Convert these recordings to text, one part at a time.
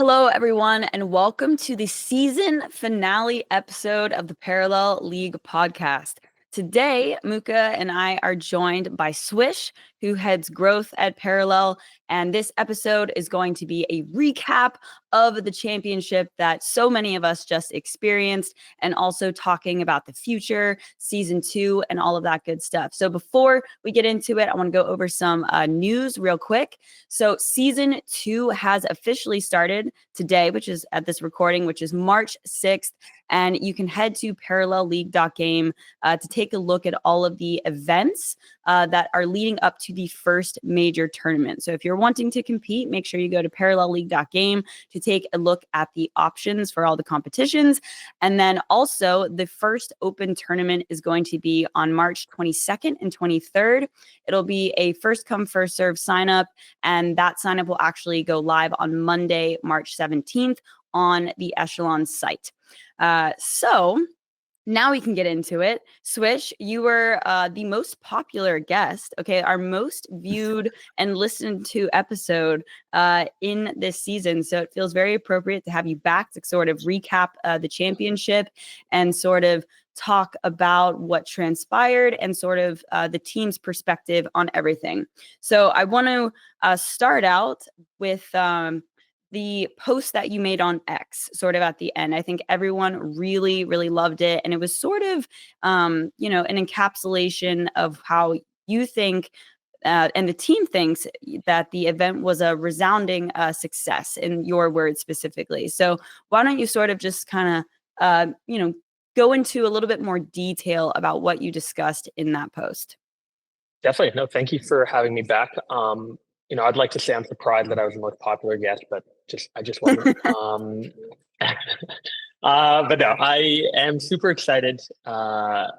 Hello, everyone, and welcome to the season finale episode of the Parallel League podcast. Today, Mookah and I are joined by Swish, who heads growth at Parallel, and this episode is going to be a recap of the championship that so many of us just experienced, and also talking about the future, season 2, and all of that good stuff. So before we get into it, I want to go over some news real quick. So season 2 has officially started today, which is at this recording, which is March 6th. And you can head to parallelleague.game to take a look at all of the events that are leading up to the first major tournament. So if you're wanting to compete, make sure you go to parallelleague.game to take a look at the options for all the competitions. And then also the first open tournament is going to be on March 22nd and 23rd. It'll be a first come, first serve sign up. And that sign up will actually go live on Monday, March 17th on the Echelon site. So now we can get into it. Swish, you were the most popular guest, okay, our most viewed and listened to episode in this season. So it feels very appropriate to have you back to sort of recap the championship and sort of talk about what transpired and sort of the team's perspective on everything. So I want to start out with the post that you made on X sort of at the end. I think everyone really, really loved it. And it was sort of, an encapsulation of how you think and the team thinks that the event was a resounding success, in your words specifically. So why don't you sort of just kind of, go into a little bit more detail about what you discussed in that post? Definitely. No, thank you for having me back. I'd like to say I'm surprised that I was the most popular guest, but I just wasn't. But no, I am super excited. I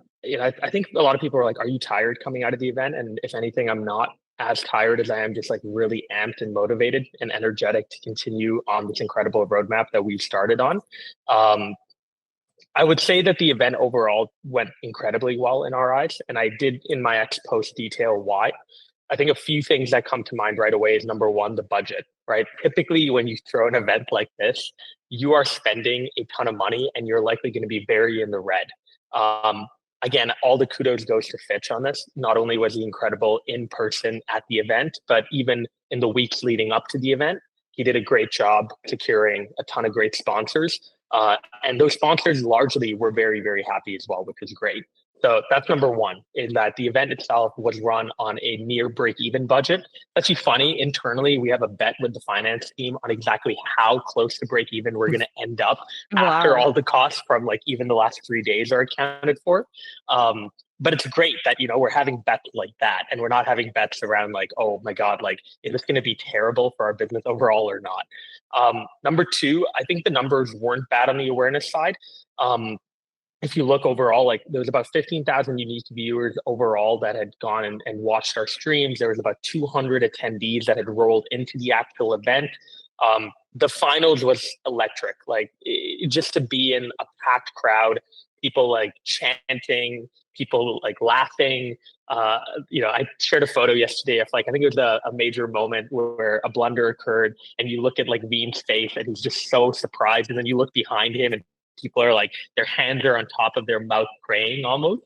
think a lot of people are like, "Are you tired coming out of the event?" And if anything, I'm not as tired as I am just like really amped and motivated and energetic to continue on this incredible roadmap that we've started on. I would say that the event overall went incredibly well in our eyes, and I did in my X post detail why. I think a few things that come to mind right away is number one, the budget, right? Typically, when you throw an event like this, you are spending a ton of money and you're likely going to be very in the red. Again, all the kudos goes to Fitch on this. Not only was he incredible in person at the event, but even in the weeks leading up to the event, he did a great job securing a ton of great sponsors. And those sponsors largely were very, very happy as well, which is great. So that's number one, is that the event itself was run on a near break-even budget. That's actually funny. Internally, we have a bet with the finance team on exactly how close to break-even we're going to end up after all the costs from like even the last 3 days are accounted for. But it's great that, we're having bets like that, and we're not having bets around like, oh my God, like, is this going to be terrible for our business overall or not? Number two, I think the numbers weren't bad on the awareness side. If you look overall, like there was about 15,000 unique viewers overall that had gone and watched our streams. There was about 200 attendees that had rolled into the actual event. The finals was electric, just to be in a packed crowd, people like chanting, people like laughing. I shared a photo yesterday of like, I think it was a major moment where a blunder occurred and you look at like Veen's face and he's just so surprised. And then you look behind him and people are like, their hands are on top of their mouth praying almost.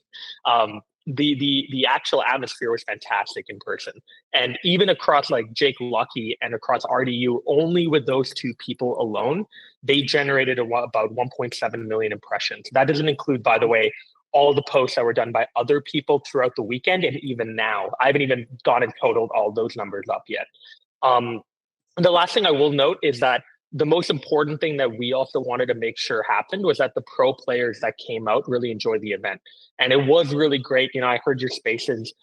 The actual atmosphere was fantastic in person. And even across like Jake Lucky and across RDU, only with those two people alone, they generated about 1.7 million impressions. That doesn't include, by the way, all the posts that were done by other people throughout the weekend. And even now, I haven't even gone and totaled all those numbers up yet. The last thing I will note is that the most important thing that we also wanted to make sure happened was that the pro players that came out really enjoyed the event. And it was really great. I heard your spaces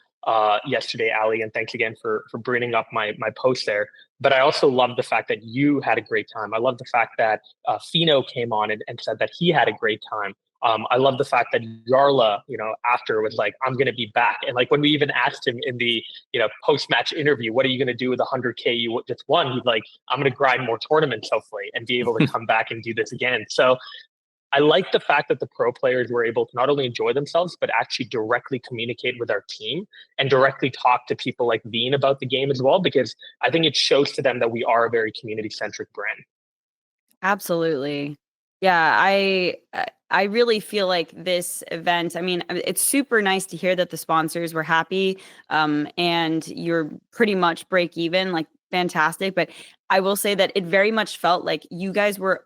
yesterday, Allie, and thanks again for bringing up my post there. But I also love the fact that you had a great time. I love the fact that Fino came on and said that he had a great time. I love the fact that Yarla, after was like, I'm going to be back. And like when we even asked him in the, post-match interview, what are you going to do with the 100K you just won? He's like, I'm going to grind more tournaments, hopefully, and be able to come back and do this again. So I like the fact that the pro players were able to not only enjoy themselves, but actually directly communicate with our team and directly talk to people like Veen about the game as well, because I think it shows to them that we are a very community-centric brand. Absolutely. Yeah, I really feel like this event, I mean, it's super nice to hear that the sponsors were happy, and you're pretty much break even, like fantastic. But I will say that it very much felt like you guys were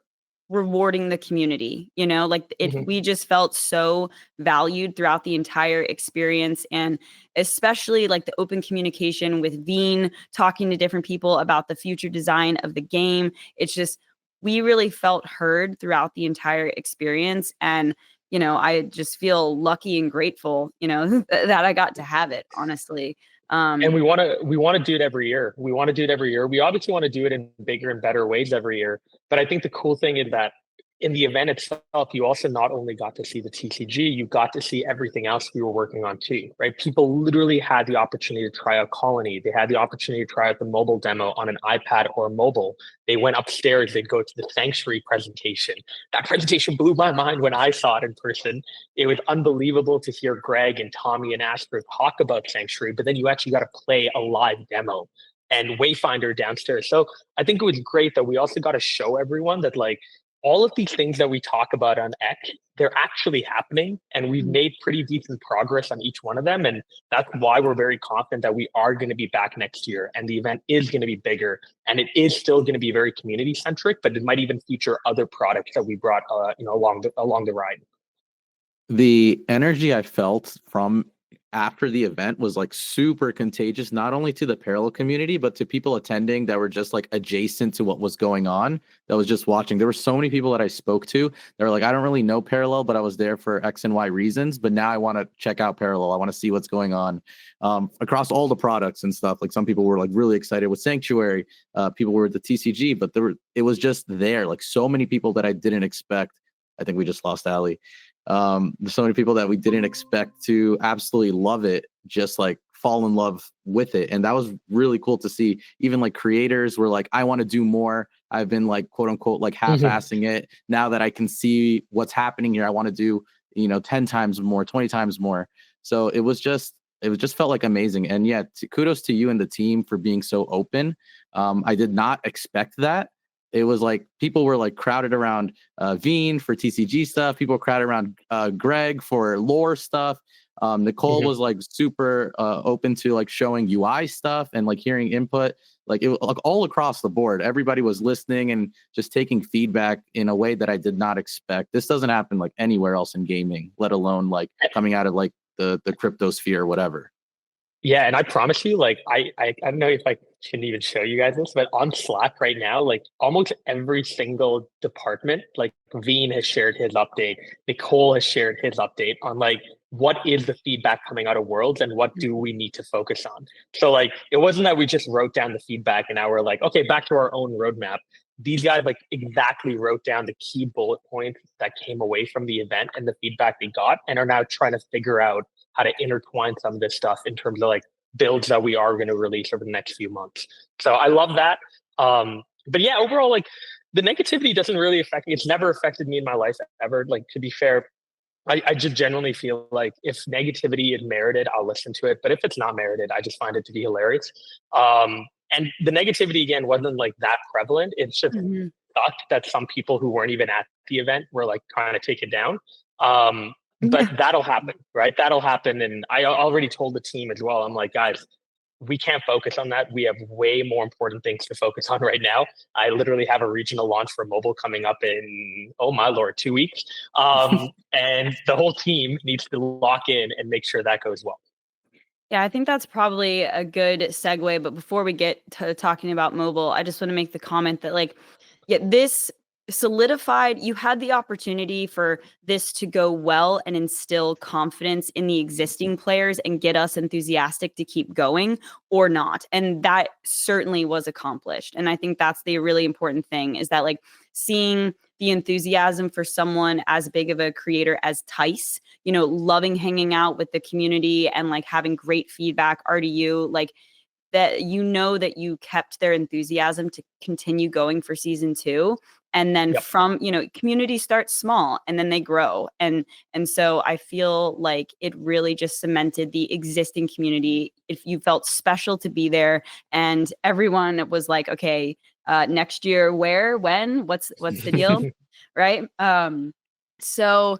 rewarding the community, like Mhm. we just felt so valued throughout the entire experience. And especially like the open communication with Veen, talking to different people about the future design of the game. It's just, we really felt heard throughout the entire experience. And, I just feel lucky and grateful, that I got to have it, honestly. And Um, we want to do it every year. We want to do it every year. We obviously want to do it in bigger and better ways every year. But I think the cool thing is that in the event itself, you also not only got to see the TCG, you got to see everything else we were working on too, right? People literally had the opportunity to try out Colony. They had the opportunity to try out the mobile demo on an iPad or mobile. They went upstairs, they'd go to the Sanctuary presentation. That presentation blew my mind when I saw it in person. It was unbelievable to hear Greg and Tommy and Asper talk about Sanctuary, but then you actually got to play a live demo and Wayfinder downstairs. So I think it was great that we also got to show everyone that like all of these things that we talk about on X, they're actually happening, and we've made pretty decent progress on each one of them. And that's why we're very confident that we are going to be back next year, and the event is going to be bigger, and it is still going to be very community centric, but it might even feature other products that we brought, along the ride. The energy I felt from after the event was like super contagious, not only to the parallel community, but to people attending that were just like adjacent to what was going on, that was just watching. There were so many people that I spoke to that were like, I don't really know parallel, but I was there for X and Y reasons. But now I want to check out parallel. I want to see what's going on across all the products and stuff. Like some people were like really excited with Sanctuary. People were at the TCG, but it was just there. Like so many people that I didn't expect. I think we just lost Allie. There's so many people that we didn't expect to absolutely love it, just like fall in love with it. And that was really cool to see. Even like creators were like, I want to do more. I've been like, quote unquote, like half-assing it. Now that I can see what's happening here, I want to do, 10 times more, 20 times more. So it just felt like amazing. And yeah, kudos to you and the team for being so open. I did not expect that. It was like people were like crowded around Veen for TCG stuff. People were crowded around Greg for lore stuff. Nicole was like super open to like showing UI stuff and like hearing input. Like it like all across the board. Everybody was listening and just taking feedback in a way that I did not expect. This doesn't happen like anywhere else in gaming, let alone like coming out of like the crypto sphere or whatever. Yeah, and I promise you, like I don't know if I can even show you guys this, but on Slack right now, like almost every single department, like Veen has shared his update, Nicole has shared his update on like what is the feedback coming out of Worlds and what do we need to focus on. So like it wasn't that we just wrote down the feedback and now we're like, okay, back to our own roadmap. These guys like exactly wrote down the key bullet points that came away from the event and the feedback they got and are now trying to figure out how to intertwine some of this stuff in terms of like builds that we are going to release over the next few months. So I love that. But yeah, overall, like the negativity doesn't really affect me. It's never affected me in my life ever. Like to be fair, I just genuinely feel like if negativity is merited, I'll listen to it. But if it's not merited, I just find it to be hilarious. And the negativity again wasn't like that prevalent. It's just mhm. sucked that some people who weren't even at the event were like trying to take it down. Um, but Yeah. that'll happen, right? That'll happen. And I already told the team as well. I'm like, guys, we can't focus on that. We have way more important things to focus on right now. I literally have a regional launch for mobile coming up in, oh my Lord, 2 weeks. And the whole team needs to lock in and make sure that goes well. Yeah, I think that's probably a good segue. But before we get to talking about mobile, I just want to make the comment that, like, yeah, this solidified, you had the opportunity for this to go well and instill confidence in the existing players and get us enthusiastic to keep going or not. And that certainly was accomplished. And I think that's the really important thing is that, like, seeing the enthusiasm for someone as big of a creator as Tice, loving hanging out with the community and like having great feedback, RDU, like that, that you kept their enthusiasm to continue going for season 2. And then Yep. from, community starts small and then they grow. And so I feel like it really just cemented the existing community. If you felt special to be there and everyone was like, okay, next year, where, when, what's the deal, right? So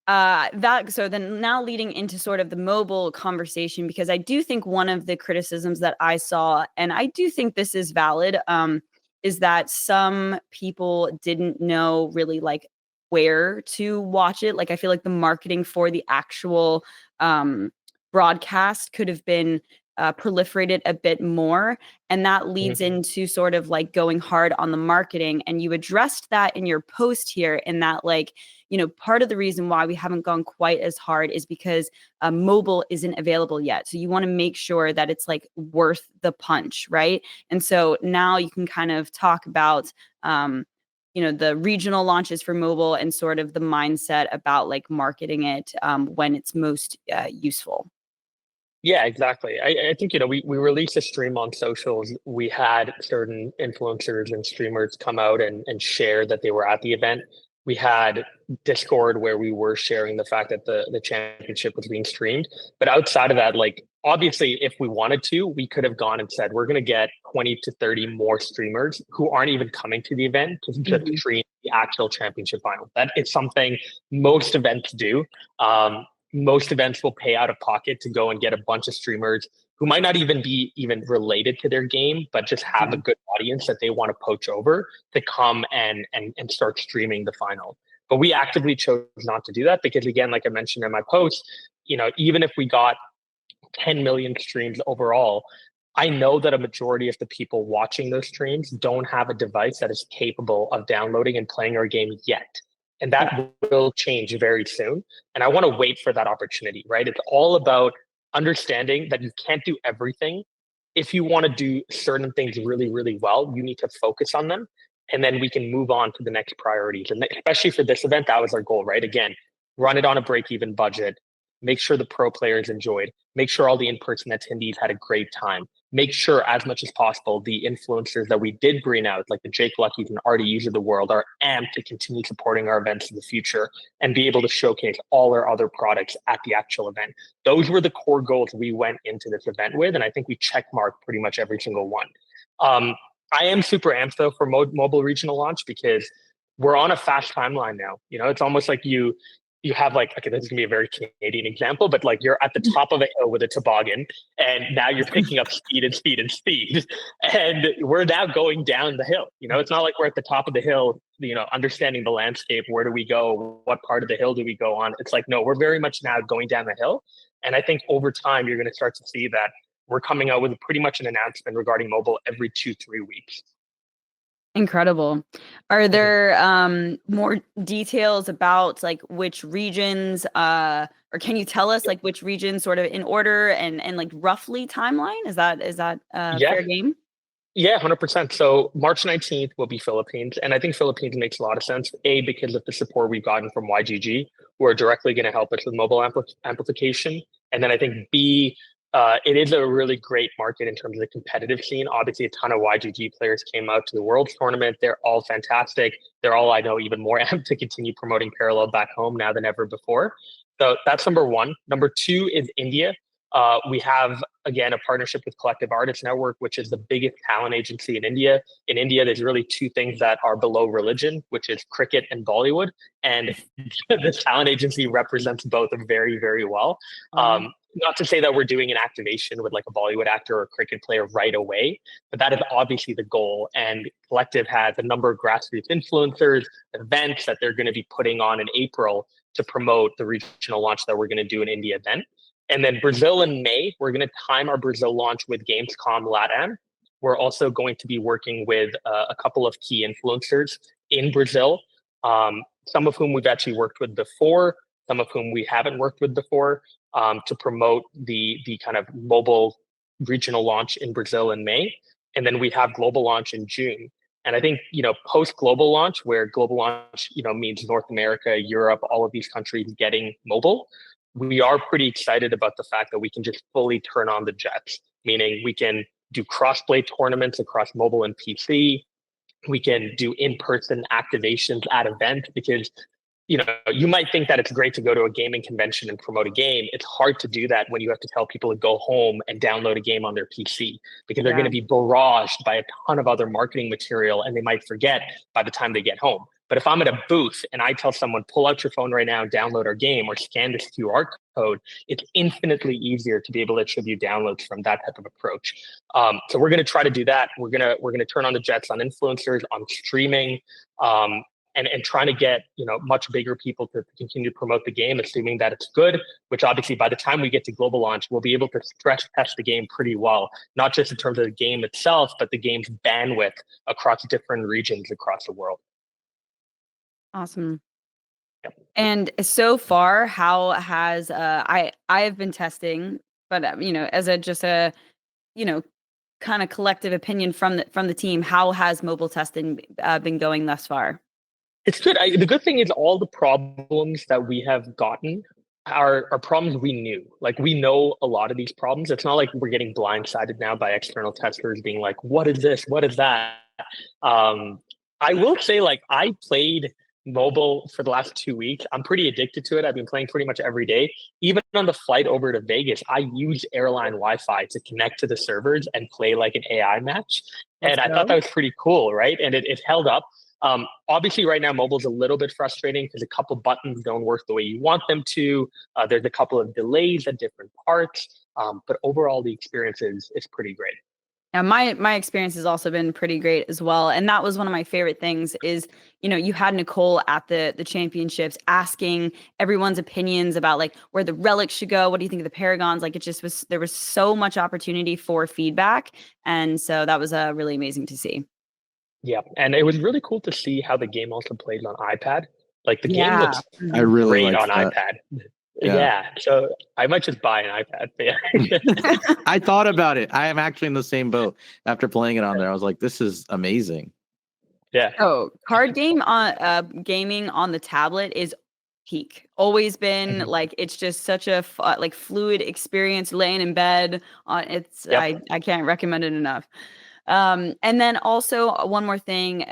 then now leading into sort of the mobile conversation, because I do think one of the criticisms that I saw, and I do think this is valid, is that some people didn't know really like where to watch it. Like I feel like the marketing for the actual broadcast could have been proliferated a bit more. And that leads into sort of like going hard on the marketing. And you addressed that in your post here, in that like, part of the reason why we haven't gone quite as hard is because mobile isn't available yet. So you want to make sure that it's like worth the punch, right? And so now you can kind of talk about, the regional launches for mobile and sort of the mindset about like marketing it when it's most useful. Yeah, exactly. I think, we released a stream on socials. We had certain influencers and streamers come out and share that they were at the event. We had Discord where we were sharing the fact that the championship was being streamed. But outside of that, like, obviously, if we wanted to, we could have gone and said, we're going to get 20 to 30 more streamers who aren't even coming to the event to just stream the actual championship final. That is something most events do. Most events will pay out of pocket to go and get a bunch of streamers who might not even be even related to their game, but just have a good audience that they want to poach over to come and start streaming the final. But we actively chose not to do that because, again, like I mentioned in my post, even if we got 10 million streams overall, I know that a majority of the people watching those streams don't have a device that is capable of downloading and playing our game yet. And that will change very soon. And I want to wait for that opportunity, right? It's all about understanding that you can't do everything. If you want to do certain things really, really well, you need to focus on them. And then we can move on to the next priorities. And especially for this event, that was our goal, right? Again, run it on a break-even budget. Make sure the pro players enjoyed. Make sure all the in-person attendees had a great time. Make sure, as much as possible, the influencers that we did bring out, like the Jake Luckies and RDUs of the world, are amped to continue supporting our events in the future and be able to showcase all our other products at the actual event. Those were the core goals we went into this event with, and I think we checkmarked pretty much every single one. I am super amped, though, for mobile regional launch because we're on a fast timeline now. It's almost like you have like, okay, this is gonna be a very Canadian example, but like you're at the top of a hill with a toboggan and now you're picking up speed and speed and speed. And we're now going down the hill. It's not like we're at the top of the hill, understanding the landscape. Where do we go? What part of the hill do we go on? It's like, no, we're very much now going down the hill. And I think over time, you're going to start to see that we're coming out with pretty much an announcement regarding mobile every 2-3 weeks. Incredible. Are there more details about like which regions or can you tell us like which regions sort of in order and like roughly timeline? Is that fair game? Yeah, 100%. So March 19th will be Philippines. And I think Philippines makes a lot of sense. A, because of the support we've gotten from YGG, who are directly going to help us with mobile amplification. And then I think B, it is a really great market in terms of the competitive scene. Obviously, a ton of YGG players came out to the Worlds tournament. They're all fantastic. They're all, I know, even more amped to continue promoting Parallel back home now than ever before. So that's number one. Number two is India. We have, again, a partnership with Collective Artists Network, which is the biggest talent agency in India. In India, there's really two things that are below religion, which is cricket and Bollywood. And this talent agency represents both very, very well. Not to say that we're doing an activation with like a Bollywood actor or a cricket player right away, but that is obviously the goal. And Collective has a number of grassroots influencers, events that they're going to be putting on in April to promote the regional launch that we're going to do in India then. And then Brazil in May, we're going to time our Brazil launch with Gamescom LATAM. We're also going to be working with a couple of key influencers in Brazil, some of whom we've actually worked with before, some of whom we haven't worked with before, to promote the kind of mobile regional launch in Brazil in May. And then we have global launch in June. And I think, post global launch, where global launch, means North America, Europe, all of these countries getting mobile, we are pretty excited about the fact that we can just fully turn on the jets, meaning we can do cross-play tournaments across mobile and PC. We can do in-person activations at events because you know, you might think that it's great to go to a gaming convention and promote a game. It's hard to do that when you have to tell people to go home and download a game on their PC, because they're going to be barraged by a ton of other marketing material, and they might forget by the time they get home. But if I'm at a booth and I tell someone, pull out your phone right now, download our game, or scan this QR code, it's infinitely easier to be able to attribute downloads from that type of approach. So we're going to try to do that. We're going to turn on the jets on influencers, on streaming, and trying to get, you know, much bigger people to continue to promote the game, assuming that it's good, which obviously by the time we get to global launch, we'll be able to stress test the game pretty well, not just in terms of the game itself, but the game's bandwidth across different regions across the world. Awesome. Yep. And so far, how has I have been testing, but you know, as a you know, kind of collective opinion from the team, how has mobile testing been going thus far? It's good. The good thing is all the problems that we have gotten are problems we knew. Like, we know a lot of these problems. It's not like we're getting blindsided now by external testers being like, what is this? What is that? I will say, like, I played mobile for the last 2 weeks. I'm pretty addicted to it. I've been playing pretty much every day. Even on the flight over to Vegas, I used airline Wi-Fi to connect to the servers and play like an AI match. And I thought that was pretty cool, right? And it held up. Obviously, right now, mobile is a little bit frustrating because a couple buttons don't work the way you want them to. There's a couple of delays at different parts, but overall, the experience is pretty great. Yeah, my experience has also been pretty great as well, and that was one of my favorite things. Is, you know, you had Nicole at the championships asking everyone's opinions about like where the relics should go. What do you think of the paragons? Like, it just was, there was so much opportunity for feedback, and so that was really amazing to see. Yeah, and it was really cool to see how the game also plays on iPad. Like, the game looks I really great on that. iPad. Yeah, so I might just buy an iPad. Yeah. I thought about it. I am actually in the same boat. After playing it on there, I was like, this is amazing. Yeah. Oh, card game on gaming on the tablet is peak. Always been like, it's just such a like fluid experience laying in bed on it's I can't recommend it enough. And then also one more thing,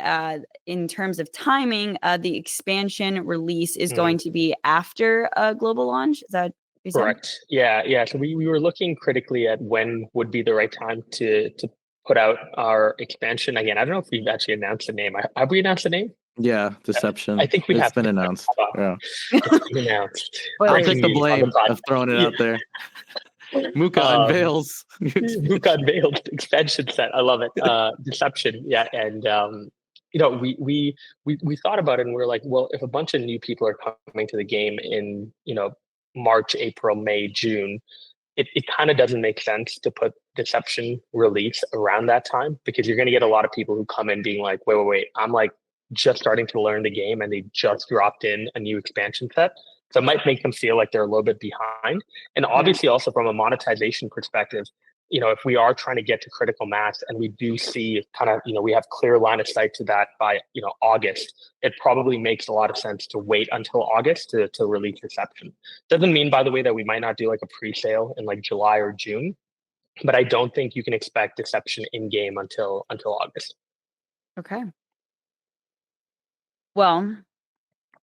in terms of timing, the expansion release is going to be after global launch. Is that correct? Yeah. So we were looking critically at when would be the right time to put out our expansion. Again, I don't know if we've actually announced the name. Have we announced the name? Yeah, Deception. I think it's been announced. Yeah. It's been announced. I'll take the blame of throwing it out there. Mookah unveils. Mookah unveiled expansion set. I love it. Deception. Yeah. And you know, we thought about it and we were like, well, if a bunch of new people are coming to the game in, you know, March, April, May, June, it kind of doesn't make sense to put Deception release around that time, because you're going to get a lot of people who come in being like, wait, I'm like just starting to learn the game and they just dropped in a new expansion set. So it might make them feel like they're a little bit behind. And obviously also from a monetization perspective, you know, if we are trying to get to critical mass and we do see kind of, you know, we have clear line of sight to that by, you know, August, it probably makes a lot of sense to wait until August to release Deception. Doesn't mean, by the way, that we might not do like a pre-sale in like July or June, but I don't think you can expect Deception in game until August. Okay. Well,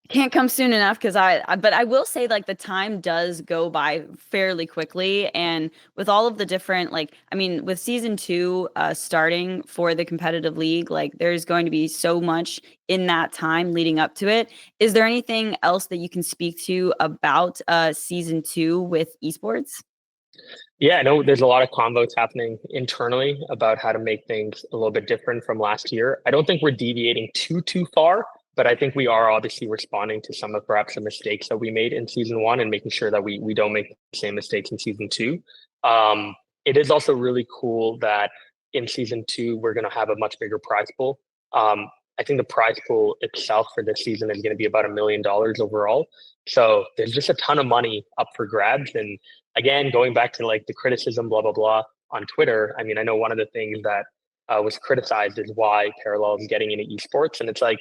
can't come soon enough because but I will say, like, the time does go by fairly quickly, and with all of the different, like, I mean, with season 2 starting for the competitive league, like, there's going to be so much in that time leading up to it. Is there anything else that you can speak to about season 2 with esports? Yeah, I know there's a lot of convos happening internally about how to make things a little bit different from last year. I don't think we're deviating too far, but I think we are obviously responding to some of perhaps the mistakes that we made in season 1 and making sure that we don't make the same mistakes in season 2. It is also really cool that in season 2 we're going to have a much bigger prize pool. I think the prize pool itself for this season is going to be about $1 million overall. So there's just a ton of money up for grabs. And again, going back to like the criticism, blah, blah, blah on Twitter. I mean, I know one of the things that was criticized is why Parallel is getting into esports. And it's like,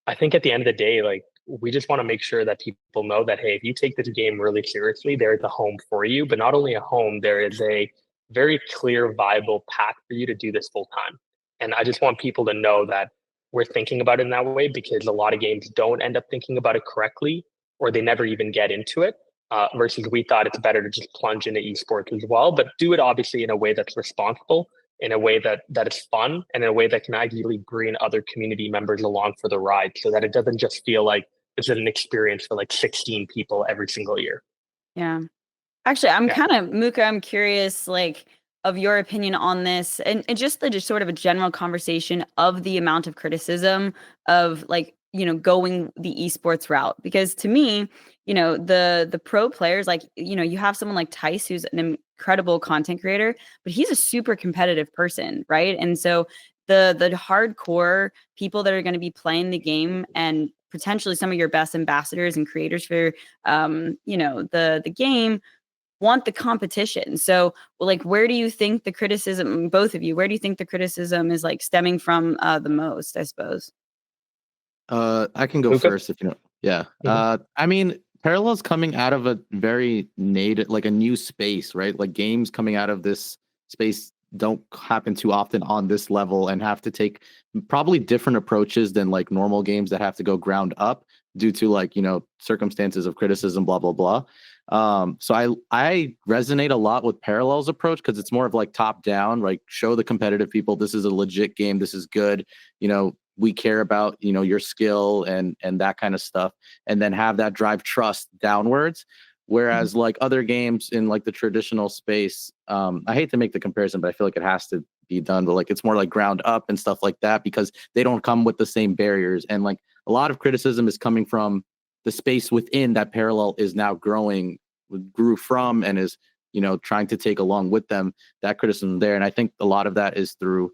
I think at the end of the day, like, we just want to make sure that people know that, hey, if you take this game really seriously, there is a home for you. But not only a home, there is a very clear, viable path for you to do this full time. And I just want people to know that we're thinking about it in that way, because a lot of games don't end up thinking about it correctly, or they never even get into it. Versus we thought it's better to just plunge into esports as well, but do it obviously in a way that's responsible, in a way that is fun, and in a way that can ideally bring other community members along for the ride, so that it doesn't just feel like this is an experience for like 16 people every single year. Yeah. Actually, I'm Yeah. kind of Mookah, I'm curious, like, of your opinion on this, and just sort of a general conversation of the amount of criticism of, like, going the esports route. Because to me, the pro players, like, you have someone like Tice, who's an incredible content creator, but he's a super competitive person, right? And so the hardcore people that are going to be playing the game, and potentially some of your best ambassadors and creators for the game, want the competition. So, well, like, where do you think the criticism, both of you, where do you think the criticism is, like, stemming from the most, I suppose? I can go Mookah? first if you know. Yeah. Mhm. I mean, Parallel's coming out of a very native, like a new space, right? Like games coming out of this space don't happen too often on this level and have to take probably different approaches than like normal games that have to go ground up due to like, circumstances of criticism, blah, blah, blah. So I resonate a lot with Parallel's approach because it's more of like top down, like show the competitive people this is a legit game, this is good, we care about your skill and that kind of stuff, and then have that drive trust downwards. Whereas like other games in like the traditional space, I hate to make the comparison, but I feel like it has to be done, but like it's more like ground up and stuff like that because they don't come with the same barriers. And like a lot of criticism is coming from the space within that Parallel is now grew from, and is trying to take along with them, that criticism there. And I think a lot of that is through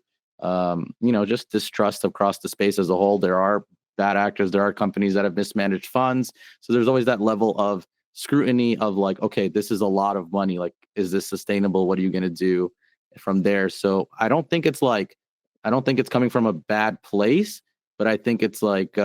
just distrust across the space as a whole. There are bad actors, there are companies that have mismanaged funds. So there's always that level of scrutiny of like, okay, this is a lot of money. Like, is this sustainable? What are you going to do from there? So I don't think it's coming from a bad place, but I think it's like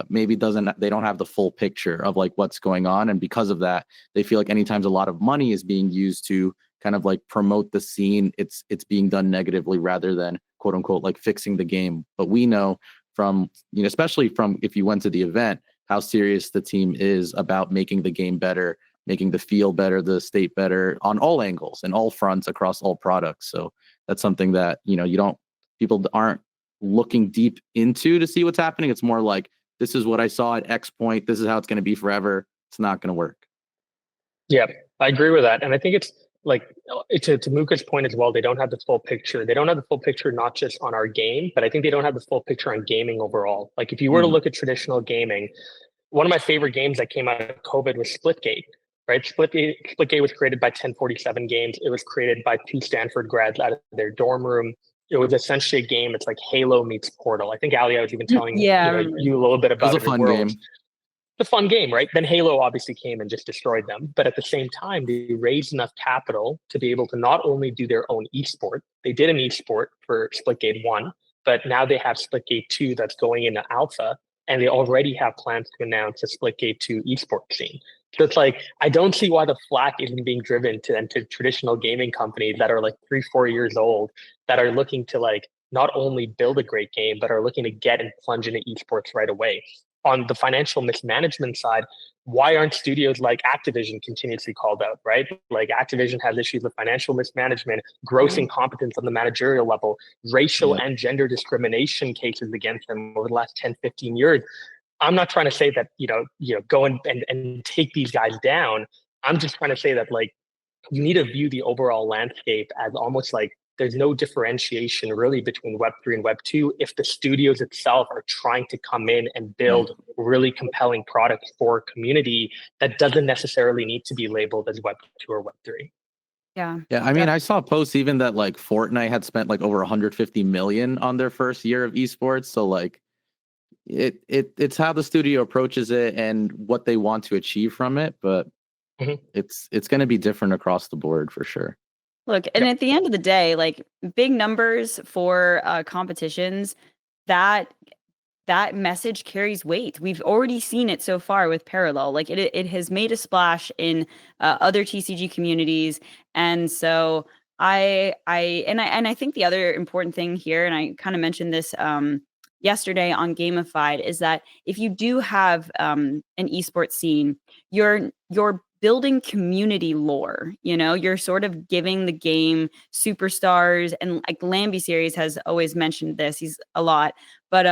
maybe they don't have the full picture of like what's going on. And because of that, they feel like anytime a lot of money is being used to kind of like promote the scene, it's being done negatively rather than quote unquote like fixing the game. But we know from especially from if you went to the event, how serious the team is about making the game better, making the field better, the state better on all angles and all fronts across all products. So that's something that people aren't looking deep into to see what's happening. It's more like, this is what I saw at X point, this is how it's going to be forever. It's not going to work. Yeah, I agree with that. And I think it's like, to Mookah's point as well, they don't have the full picture. They don't have the full picture, not just on our game, but I think they don't have the full picture on gaming overall. Like if you were to look at traditional gaming, one of my favorite games that came out of COVID was Splitgate, right? Splitgate was created by 1047 Games. It was created by two Stanford grads out of their dorm room. It was essentially a game. It's like Halo meets Portal. I think Ali, I was even telling Yeah, I remember. you a little bit It was about a it as fun well. game. It's a fun game, right? Then Halo obviously came and just destroyed them. But at the same time, they raised enough capital to be able to not only do their own esport, they did an esport for Splitgate 1, but now they have Splitgate 2 that's going into alpha, and they already have plans to announce a Splitgate 2 esports scene. So it's like, I don't see why the flack isn't being driven to traditional gaming companies that are like 3-4 years old, that are looking to like not only build a great game, but are looking to get and plunge into esports right away. On the financial mismanagement side, why aren't studios like Activision continuously called out, right? Like Activision has issues with financial mismanagement, gross incompetence on the managerial level, racial and gender discrimination cases against them over the last 10, 15 years. I'm not trying to say that, go and take these guys down. I'm just trying to say that like, you need to view the overall landscape as almost like there's no differentiation really between Web3 and Web2 if the studios itself are trying to come in and build really compelling products for a community that doesn't necessarily need to be labeled as Web2 or Web3. Yeah. Yeah, I mean, I saw posts even that like Fortnite had spent like over 150 million on their first year of esports. So like it's how the studio approaches it and what they want to achieve from it, but it's going to be different across the board for sure. Look, and at the end of the day, like, big numbers for competitions, that message carries weight. We've already seen it so far with Parallel. Like, it has made a splash in other TCG communities, and so I think the other important thing here, and I kind of mentioned this yesterday on Gamified is that if you do have an esports scene, you're building community lore. You're sort of giving the game superstars, and like Lambie series has always mentioned this. He's a lot, but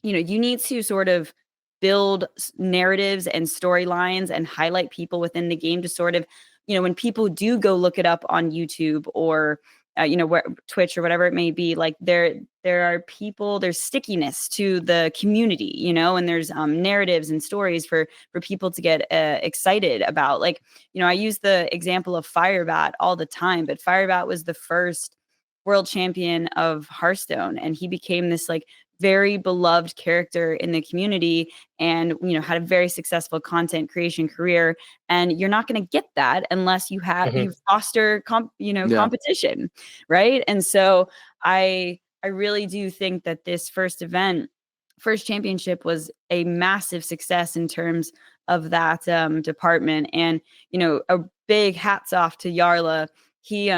you need to sort of build narratives and storylines and highlight people within the game to sort of, when people do go look it up on YouTube or where Twitch or whatever it may be, like there are people, there's stickiness to the community, and there's narratives and stories for people to get excited about. Like, I use the example of Firebat all the time, but Firebat was the first world champion of Hearthstone, and he became this like very beloved character in the community, and had a very successful content creation career. And you're not going to get that unless you have you foster competition, right? And so I really do think that this first championship was a massive success in terms of that department. And a big hats off to Yarla. He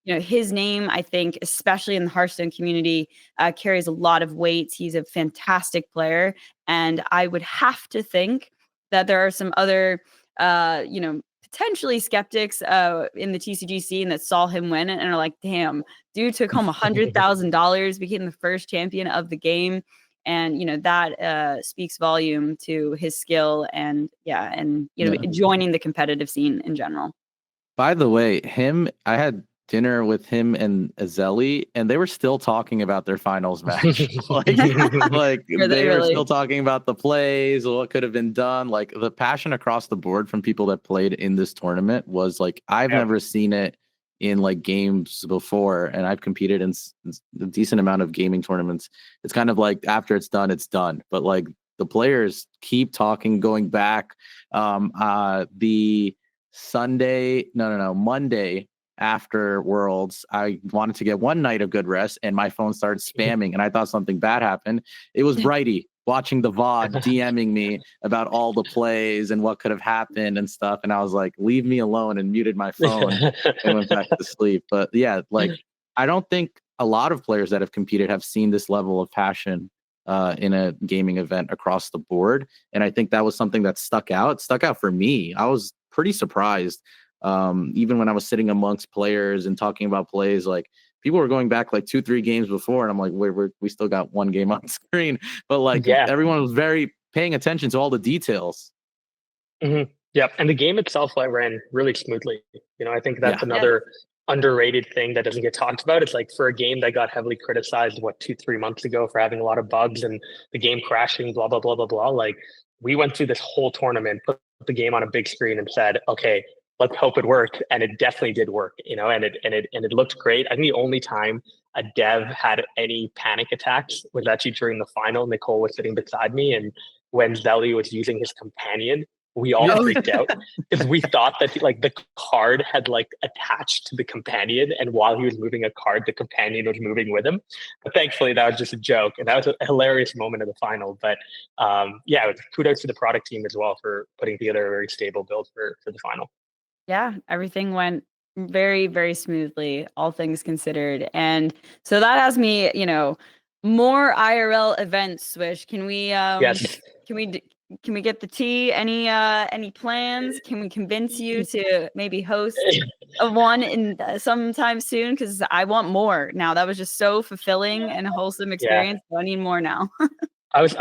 his name, I think, especially in the Hearthstone community, carries a lot of weight. He's a fantastic player. And I would have to think that there are some other, potentially skeptics in the TCG scene that saw him win and are like, damn, dude took home $100,000, became the first champion of the game. And, that speaks volume to his skill and joining the competitive scene in general. By the way, I had dinner with him and Azeli, and they were still talking about their finals match. like they were still talking about the plays, what could have been done. Like the passion across the board from people that played in this tournament was like, I've never seen it in like games before, and I've competed in a decent amount of gaming tournaments. It's kind of like after it's done, but like the players keep talking, going back. The Monday after Worlds, I wanted to get one night of good rest, and my phone started spamming, and I thought something bad happened. It was Brighty watching the VOD, DMing me about all the plays and what could have happened and stuff, and I was like, leave me alone, and muted my phone and went back to sleep. But yeah, like I don't think a lot of players that have competed have seen this level of passion in a gaming event across the board, and I think that was something that stuck out. It stuck out for me. I was pretty surprised. Even when I was sitting amongst players and talking about plays, like people were going back like 2-3 games before, and I'm like, we still got one game on screen, but like everyone was very paying attention to all the details. Yeah, and the game itself ran really smoothly. I think that's another underrated thing that doesn't get talked about. It's like for a game that got heavily criticized 2-3 months ago for having a lot of bugs and the game crashing, blah blah blah blah blah. Like we went through this whole tournament, put the game on a big screen, and said, okay, let's hope it worked. And it definitely did work, and it looked great. I think the only time a dev had any panic attacks was actually during the final. Nicole was sitting beside me, and when Zelly was using his companion, we all freaked out because we thought that like the card had like attached to the companion, and while he was moving a card, the companion was moving with him. But thankfully, that was just a joke, and that was a hilarious moment of the final. But kudos to the product team as well for putting together a very stable build for the final. Yeah, everything went very, very smoothly, all things considered. And so that has me, more IRL events, Swish. Can we Yes. Can we get the tea? Any plans? Can we convince you to maybe host one in sometime soon? Because I want more now. That was just so fulfilling and wholesome experience. So I need more now. I was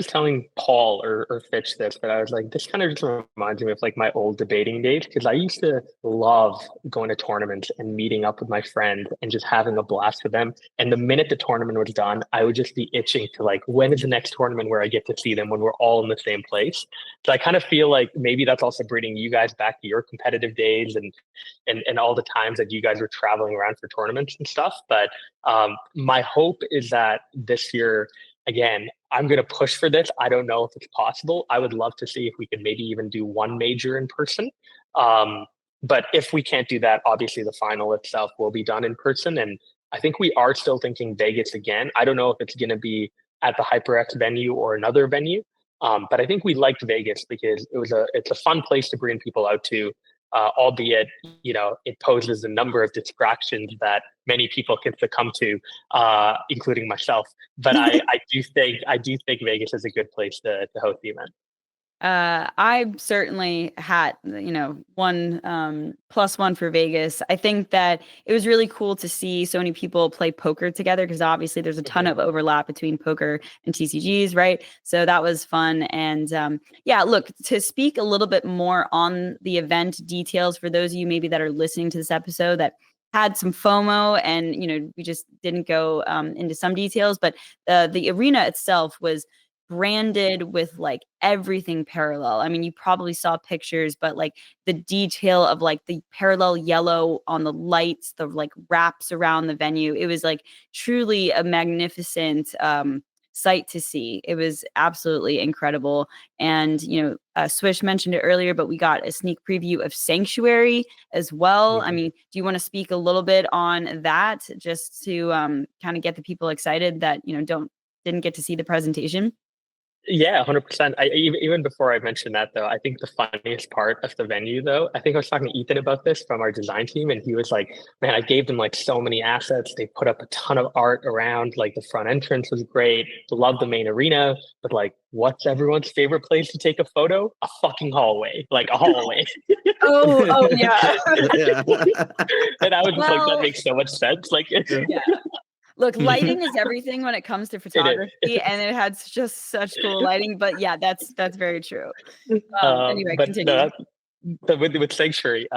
telling Paul or Fitch this, but I was like, this kind of just reminds me of like my old debating days, because I used to love going to tournaments and meeting up with my friends and just having a blast with them. And the minute the tournament was done, I would just be itching to like, when is the next tournament where I get to see them when we're all in the same place? So I kind of feel like maybe that's also bringing you guys back to your competitive days and all the times that you guys were traveling around for tournaments and stuff. But my hope is that this year, again, I'm going to push for this. I don't know if it's possible. I would love to see if we could maybe even do one major in person. But if we can't do that, obviously the final itself will be done in person. And I think we are still thinking Vegas again. I don't know if it's going to be at the HyperX venue or another venue. But I think we liked Vegas because it's a fun place to bring people out to. albeit, it poses a number of distractions that many people can succumb to, including myself. But I do think Vegas is a good place to host the event. I certainly had, one +1 for Vegas. I think that it was really cool to see so many people play poker together because obviously there's a ton of overlap between poker and TCGs, right? So that was fun. And yeah, look, to speak a little bit more on the event details for those of you maybe that are listening to this episode that had some FOMO and, we just didn't go into some details, but the arena itself was branded with like everything parallel. I mean, you probably saw pictures, but like the detail of like the parallel yellow on the lights, the like wraps around the venue. It was like truly a magnificent sight to see. It was absolutely incredible. And, Swish mentioned it earlier, but we got a sneak preview of Sanctuary as well. I mean, do you want to speak a little bit on that just to kind of get the people excited that, didn't get to see the presentation? Yeah, 100%. Even before I mentioned that, though, I think the funniest part of the venue, though, I think I was talking to Ethan about this from our design team, and he was like, "Man, I gave them like so many assets. They put up a ton of art around. Like the front entrance was great. Love the main arena, but like, what's everyone's favorite place to take a photo? A fucking hallway, like a hallway." Oh yeah. Yeah. And I was just like, "That makes so much sense." Like, yeah. Look, lighting is everything when it comes to photography, and it had just such cool lighting. But yeah, that's very true. Anyway, but continue. no, with Sanctuary,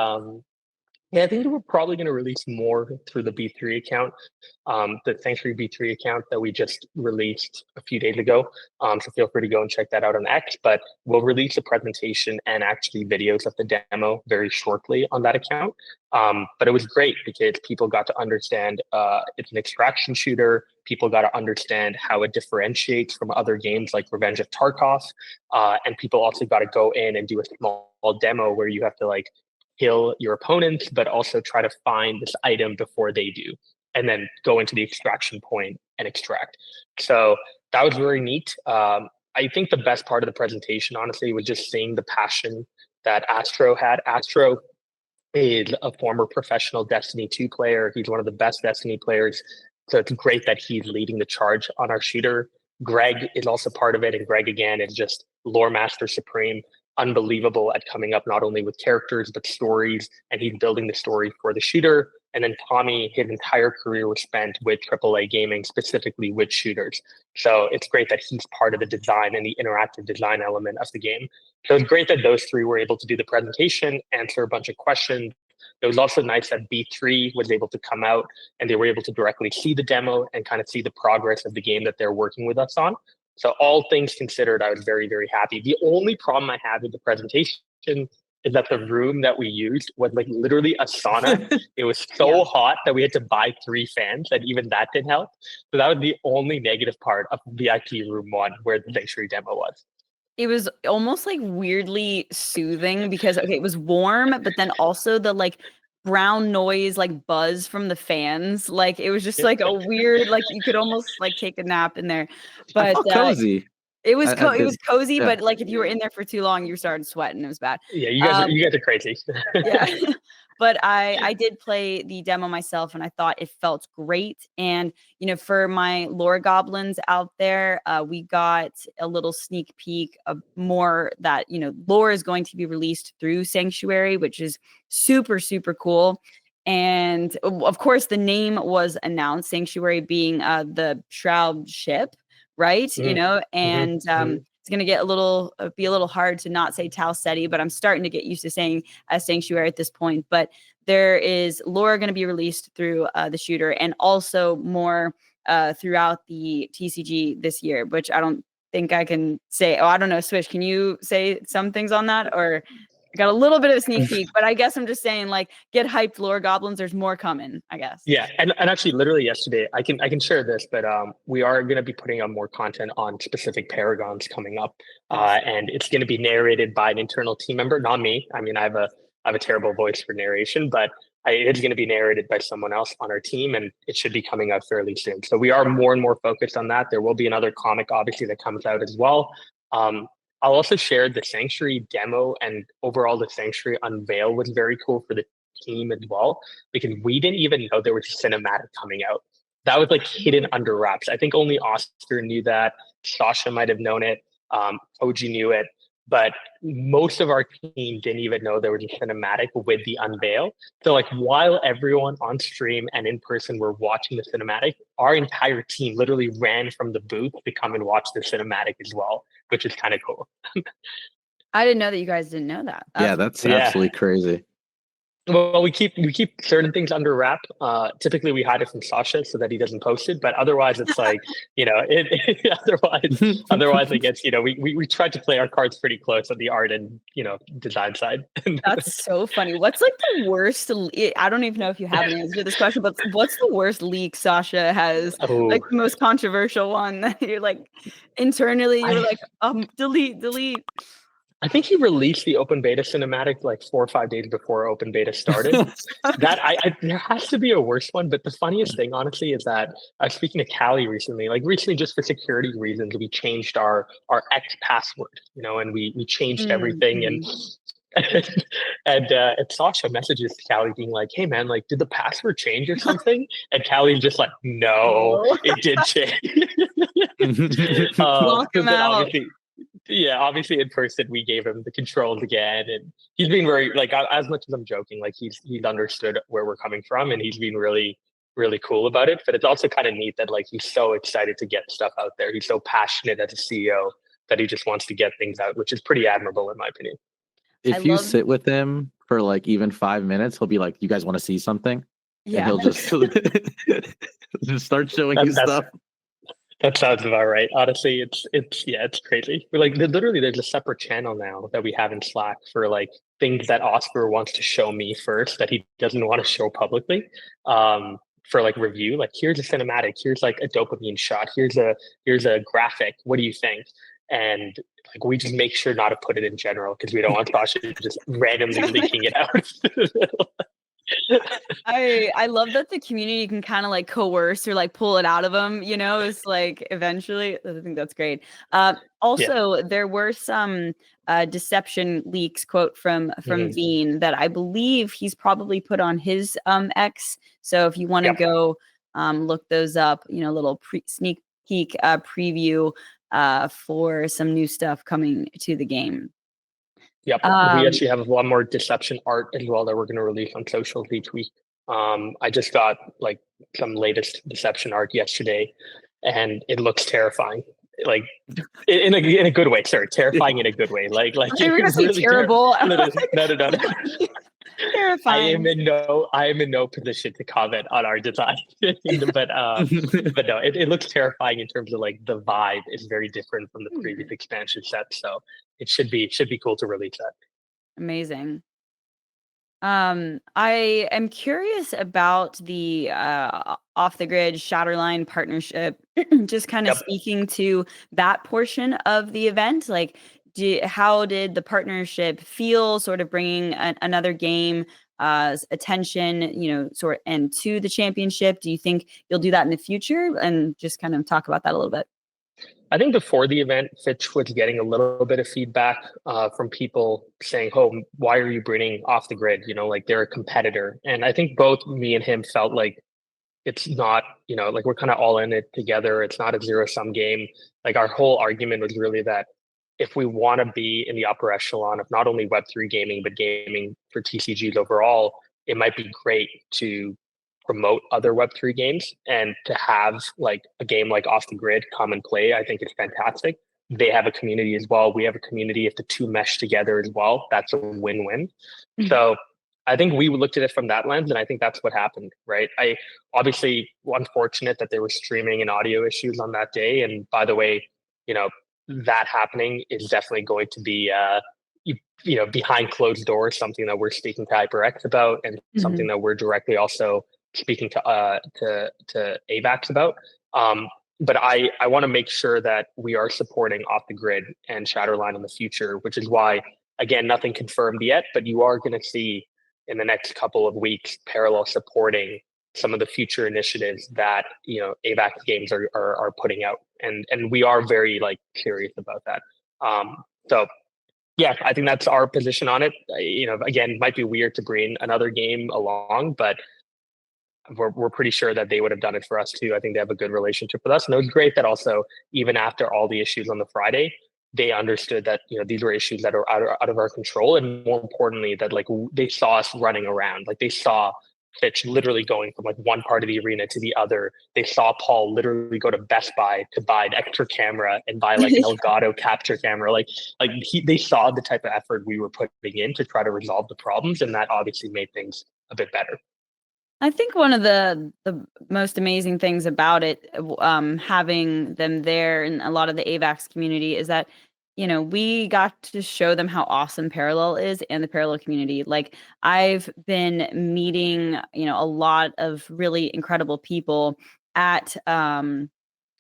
yeah, I think we're probably going to release more through the B3 account, the Sanctuary B3 account that we just released a few days ago. So feel free to go and check that out on X. But we'll release a presentation and actually videos of the demo very shortly on that account. But it was great because people got to understand it's an extraction shooter. People got to understand how it differentiates from other games like Revenge of Tarkov. And people also got to go in and do a small demo where you have to like kill your opponents, but also try to find this item before they do, and then go into the extraction point and extract. So that was very neat. I think the best part of the presentation, honestly, was just seeing the passion that Astro had. Astro is a former professional Destiny 2 player. He's one of the best Destiny players. So it's great that he's leading the charge on our shooter. Greg is also part of it. And Greg, again, is just lore master supreme, unbelievable at coming up not only with characters, but stories. And he's building the story for the shooter. And then Tommy, his entire career was spent with AAA gaming, specifically with shooters. So it's great that he's part of the design and the interactive design element of the game. So it's great that those three were able to do the presentation, answer a bunch of questions. It was also nice that B3 was able to come out and they were able to directly see the demo and kind of see the progress of the game that they're working with us on. So all things considered, I was very, very happy. The only problem I had with the presentation is that the room that we used was like literally a sauna. It was so hot that we had to buy 3 fans, and even that didn't help. So that was the only negative part of VIP room 1 where the Sanctuary demo was. It was almost like weirdly soothing because okay, it was warm, but then also the like brown noise, like buzz from the fans, like it was just like a weird, like you could almost like take a nap in there. I But felt cozy. it was I it was cozy, yeah. but like if you were in there for too long, you started sweating. It was bad. Yeah, you guys are crazy. Yeah. But I did play the demo myself and I thought it felt great. And, for my lore goblins out there, we got a little sneak peek of more that, lore is going to be released through Sanctuary, which is super, super cool. And of course, the name was announced, Sanctuary being the Shroud ship, right? And it's going to get be a little hard to not say Tal Ceti, but I'm starting to get used to saying Sanctuary at this point. But there is lore going to be released through the shooter and also more throughout the TCG this year, which I don't think I can say. Oh, I don't know. Swish, can you say some things on that? Or I got a little bit of a sneak peek, but I guess I'm just saying, like, get hyped, lore goblins. There's more coming, I guess. Yeah, and actually, literally yesterday, I can share this, but we are going to be putting out more content on specific paragons coming up, and it's going to be narrated by an internal team member, not me. I mean, I have a terrible voice for narration, but it's going to be narrated by someone else on our team, and it should be coming out fairly soon. So we are more and more focused on that. There will be another comic, obviously, that comes out as well. I'll also share the Sanctuary demo, and overall the Sanctuary unveil was very cool for the team as well, because we didn't even know there was a cinematic coming out. That was like hidden under wraps. I think only Oscar knew that. Sasha might have known it. OG knew it, but most of our team didn't even know there was a cinematic with the unveil. So like while everyone on stream and in person were watching the cinematic, our entire team literally ran from the booth to come and watch the cinematic as well, which is kind of cool. I didn't know that you guys didn't know that. Yeah, that's Yeah. absolutely crazy. Well, we keep certain things under wrap. Typically, we hide it from Sasha so that he doesn't post it. But otherwise, it's like otherwise it gets we try to play our cards pretty close on the art and design side. That's so funny. What's like the worst? I don't even know if you have an answer to this question, but what's the worst leak Sasha has? Like the most controversial one that you're like internally you're like delete. I think he released the open beta cinematic like 4 or 5 days before open beta started. That there has to be a worse one. But the funniest thing, honestly, is that I was speaking to Callie recently. Like recently, just for security reasons, we changed our X password. And we changed everything. And and Sasha messages Callie being like, "Hey man, like, did the password change or something?" And Callie's just like, "No, it did change." Lock him out. Obviously in person we gave him the controls again, and he's been very like, as much as I'm joking, like he's understood where we're coming from, and he's been really really cool about it. But it's also kind of neat that like he's so excited to get stuff out there. He's so passionate as a CEO that he just wants to get things out, which is pretty admirable in my opinion. If you sit with him for like even 5 minutes, he'll be like, "You guys want to see something?" Yeah, and he'll just just start showing you stuff. That sounds about right. Honestly, it's crazy. We're like, literally, there's a separate channel now that we have in Slack for like things that Oscar wants to show me first that he doesn't want to show publicly. For like review, like here's a cinematic, here's like a dopamine shot, here's a graphic. What do you think? And like we just make sure not to put it in general because we don't want Sasha just randomly leaking it out. I love that the community can kind of like coerce or like pull it out of them, it's like eventually. I think that's great. Also, there were some deception leaks, quote from Bean, that I believe he's probably put on his X. So if you want to go look those up, little sneak peek preview for some new stuff coming to the game. Yep. We actually have a lot more deception art as well that we're going to release on socials each week. I just got like some latest deception art yesterday, and it looks terrifying. Like in a good way. Sorry, terrifying in a good way. Like you're gonna say really terrible. No. Terrifying. I am in no position to comment on our design, but no, it looks terrifying in terms of like the vibe is very different from the previous expansion set. So it should be cool to release that. Amazing. I am curious about the off the grid Shatterline partnership. Just kind of speaking to that portion of the event, like. How did the partnership feel, sort of bringing another game attention, and to the championship? Do you think you'll do that in the future? And just kind of talk about that a little bit. I think before the event, Fitch was getting a little bit of feedback from people saying, "Oh, why are you bringing off the grid? Like they're a competitor." And I think both me and him felt like it's not, like we're kind of all in it together. It's not a zero-sum game. Like our whole argument was really that if we want to be in the upper echelon of not only Web3 gaming, but gaming for TCGs overall, it might be great to promote other Web3 games, and to have like a game like Off the Grid come and play. I think it's fantastic. They have a community as well. We have a community. If the two mesh together as well, that's a win-win. Mm-hmm. So I think we looked at it from that lens, and I think that's what happened, right? I obviously unfortunate that there were streaming and audio issues on that day. And by the way, that happening is definitely going to be behind closed doors, something that we're speaking to HyperX about, and something that we're directly also speaking to AVAX about. But I want to make sure that we are supporting Off the Grid and Shatterline in the future, which is why, again, nothing confirmed yet, but you are going to see in the next couple of weeks Parallel supporting some of the future initiatives that AVAX games are putting out, and we are very like curious about that. So yeah, I think that's our position on it. Again, it might be weird to bring another game along, but we're pretty sure that they would have done it for us too. I think they have a good relationship with us. And it was great that also, even after all the issues on the Friday, they understood that, these were issues that are out of our control. And more importantly, that like they saw us running around, like they saw Fitch literally going from like one part of the arena to the other. They saw Paul literally go to Best Buy to buy an extra camera and buy like an Elgato capture camera. They saw the type of effort we were putting in to try to resolve the problems. And that obviously made things a bit better. I think one of the most amazing things about it, having them there and a lot of the AVAX community, is that we got to show them how awesome Parallel is and the Parallel community. Like, I've been meeting a lot of really incredible people at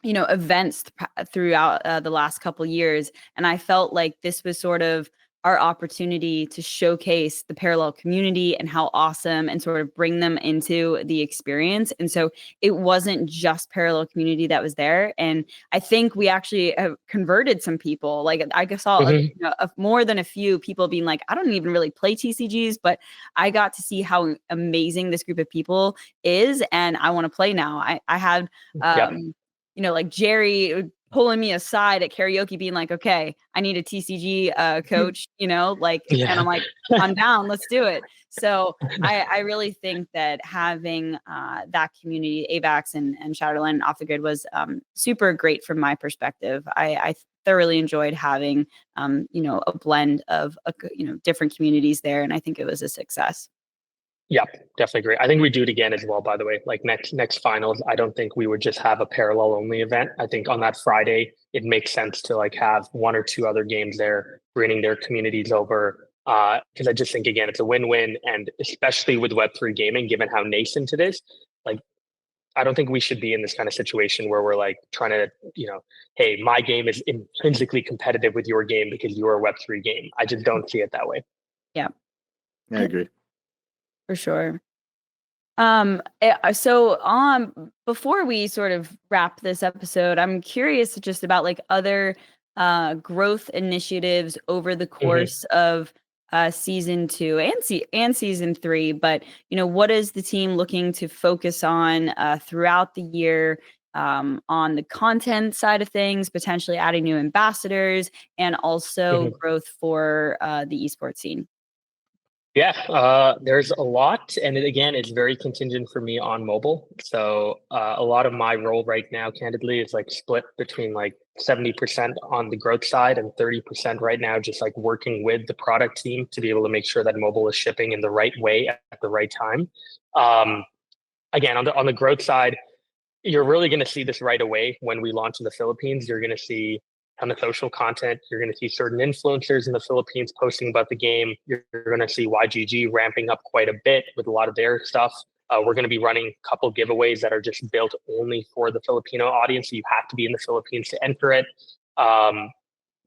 events throughout the last couple years, and I felt like this was sort of our opportunity to showcase the Parallel community and how awesome, and sort of bring them into the experience. And so it wasn't just Parallel community that was there. And I think we actually have converted some people. Like, I saw more than a few people being like, I don't even really play TCGs, but I got to see how amazing this group of people is, and I want to play now. I had like Jerry pulling me aside at karaoke being like, okay, I need a TCG coach, and I'm like, I'm down, let's do it. So I really think that having that community, AVAX and Shadowland Off the Grid, was super great from my perspective. I thoroughly enjoyed having a blend of different communities there, and I think it was a success. Yeah, definitely agree. I think we do it again as well, by the way. Like next finals, I don't think we would just have a Parallel only event. I think on that Friday, it makes sense to like have one or two other games there, bringing their communities over. Because I just think, again, it's a win-win. And especially with Web3 gaming, given how nascent it is, like, I don't think we should be in this kind of situation where we're like trying to, hey, my game is intrinsically competitive with your game because you're a Web3 game. I just don't see it that way. Yeah. I agree. For sure. Before we sort of wrap this episode, I'm curious just about like other growth initiatives over the course of season 2 and season 3. But what is the team looking to focus on throughout the year, on the content side of things, potentially adding new ambassadors, and also growth for the esports scene? Yeah, there's a lot. And again, it's very contingent for me on mobile. So a lot of my role right now, candidly, is like split between like 70% on the growth side and 30% right now, just like working with the product team to be able to make sure that mobile is shipping in the right way at the right time. Again, on the growth side, you're really going to see this right away when we launch in the Philippines. You're going to see ton of social content. You're going to see certain influencers in the Philippines posting about the game. You're going to see YGG ramping up quite a bit with a lot of their stuff. We're going to be running a couple giveaways that are just built only for the Filipino audience. So you have to be in the Philippines to enter it.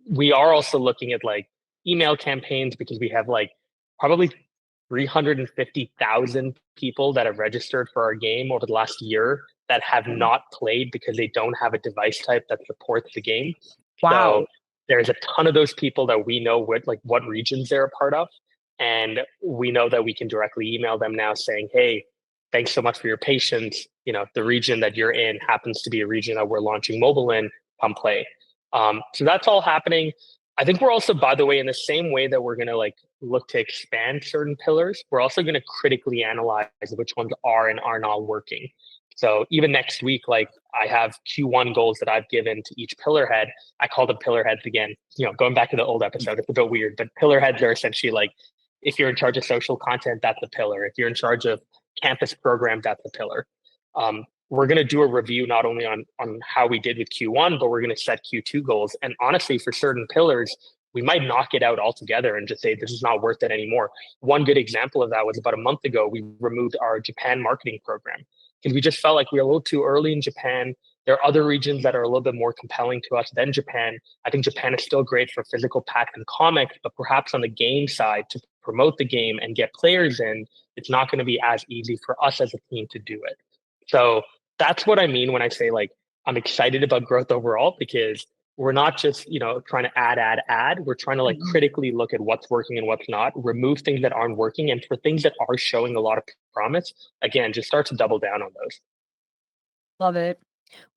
We are also looking at like email campaigns because we have like probably 350,000 people that have registered for our game over the last year that have not played because they don't have a device type that supports the game. Wow. So there's a ton of those people that we know what regions they're a part of. And we know that we can directly email them now saying, hey, thanks so much for your patience. The region that you're in happens to be a region that we're launching mobile in, come play. So that's all happening. I think we're also, by the way, in the same way that we're going to like look to expand certain pillars, we're also going to critically analyze which ones are and are not working. So even next week, like I have Q1 goals that I've given to each pillar head. I call them pillar heads again, going back to the old episode, it's a bit weird, but pillar heads are essentially like, if you're in charge of social content, that's a pillar. If you're in charge of campus program, that's a pillar. We're going to do a review not only on how we did with Q1, but we're going to set Q2 goals. And honestly, for certain pillars, we might knock it out altogether and just say, this is not worth it anymore. One good example of that was about a month ago, we removed our Japan marketing program because we just felt like we were a little too early in Japan. There are other regions that are a little bit more compelling to us than Japan. I think Japan is still great for physical packs and comics, but perhaps on the game side to promote the game and get players in, it's not going to be as easy for us as a team to do it. So that's what I mean when I say like, I'm excited about growth overall, because we're not just, trying to add. We're trying to like critically look at what's working and what's not, remove things that aren't working. And for things that are showing a lot of promise, again, just start to double down on those. Love it.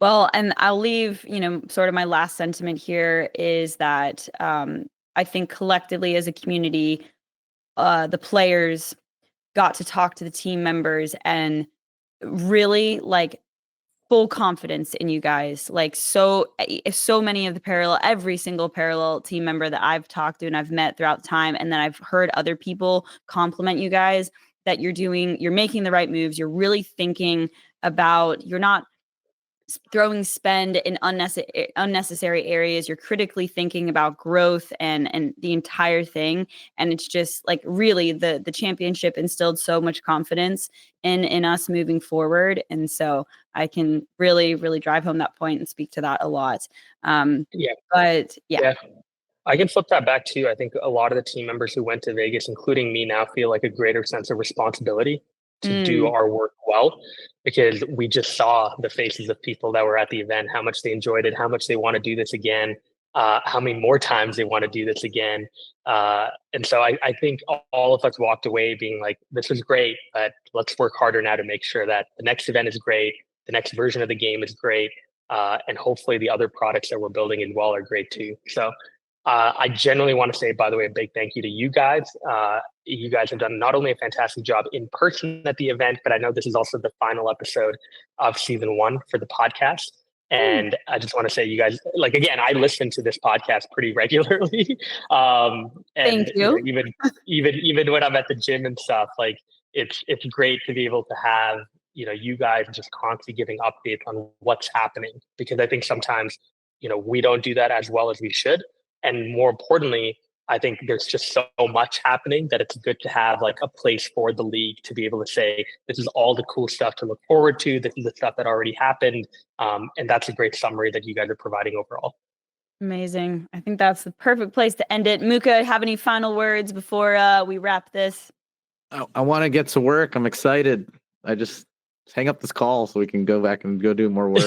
Well, and I'll leave, sort of my last sentiment here is that I think collectively as a community, the players got to talk to the team members and really like full confidence in you guys. Like so many of the every single parallel team member that I've talked to and I've met throughout time, and then I've heard other people compliment you guys that you're making the right moves. You're really thinking about, you're not throwing spend in unnecessary areas. You're critically thinking about growth and the entire thing. And it's just like really the championship instilled so much confidence in us moving forward. And so I can really, really drive home that point and speak to that a lot. But yeah. I can flip that back too. I think a lot of the team members who went to Vegas, including me, now feel like a greater sense of responsibility to do our work well, because we just saw the faces of people that were at the event, how much they enjoyed it, how much they want to do this again, how many more times they want to do this again. And so I think all of us walked away being like, this was great, but let's work harder now to make sure that the next event is great, the next version of the game is great, and hopefully the other products that we're building as well are great too. So I genuinely want to say, by the way, a big thank you to you guys. You guys have done not only a fantastic job in person at the event, but I know this is also the final episode of season 1 for the podcast. And I just want to say, you guys, like, again, I listen to this podcast pretty regularly. And thank you. Even when I'm at the gym and stuff, like it's great to be able to have, you guys just constantly giving updates on what's happening, because I think sometimes, we don't do that as well as we should. And more importantly, I think there's just so much happening that it's good to have like a place for the league to be able to say, this is all the cool stuff to look forward to. This is the stuff that already happened. And that's a great summary that you guys are providing overall. Amazing. I think that's the perfect place to end it. Mookah, have any final words before we wrap this? I want to get to work. I'm excited. I just hang up this call so we can go back and go do more work.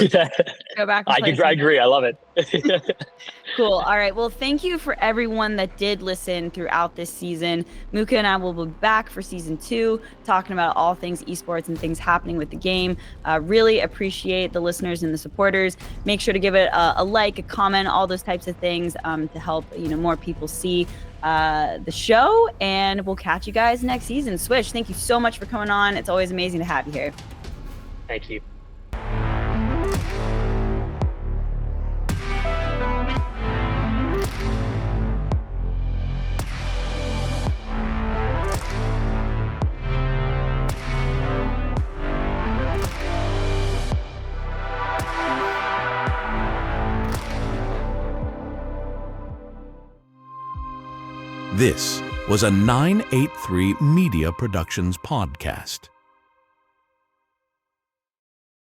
Go back. I agree. I love it. Cool. All right. Well, thank you for everyone that did listen throughout this season. Mookah and I will be back for season 2, talking about all things esports and things happening with the game. Really appreciate the listeners and the supporters. Make sure to give it a like, a comment, all those types of things to help more people see the show. And we'll catch you guys next season. Swish, thank you so much for coming on. It's always amazing to have you here. Thank you. This was a 983 Media Productions podcast.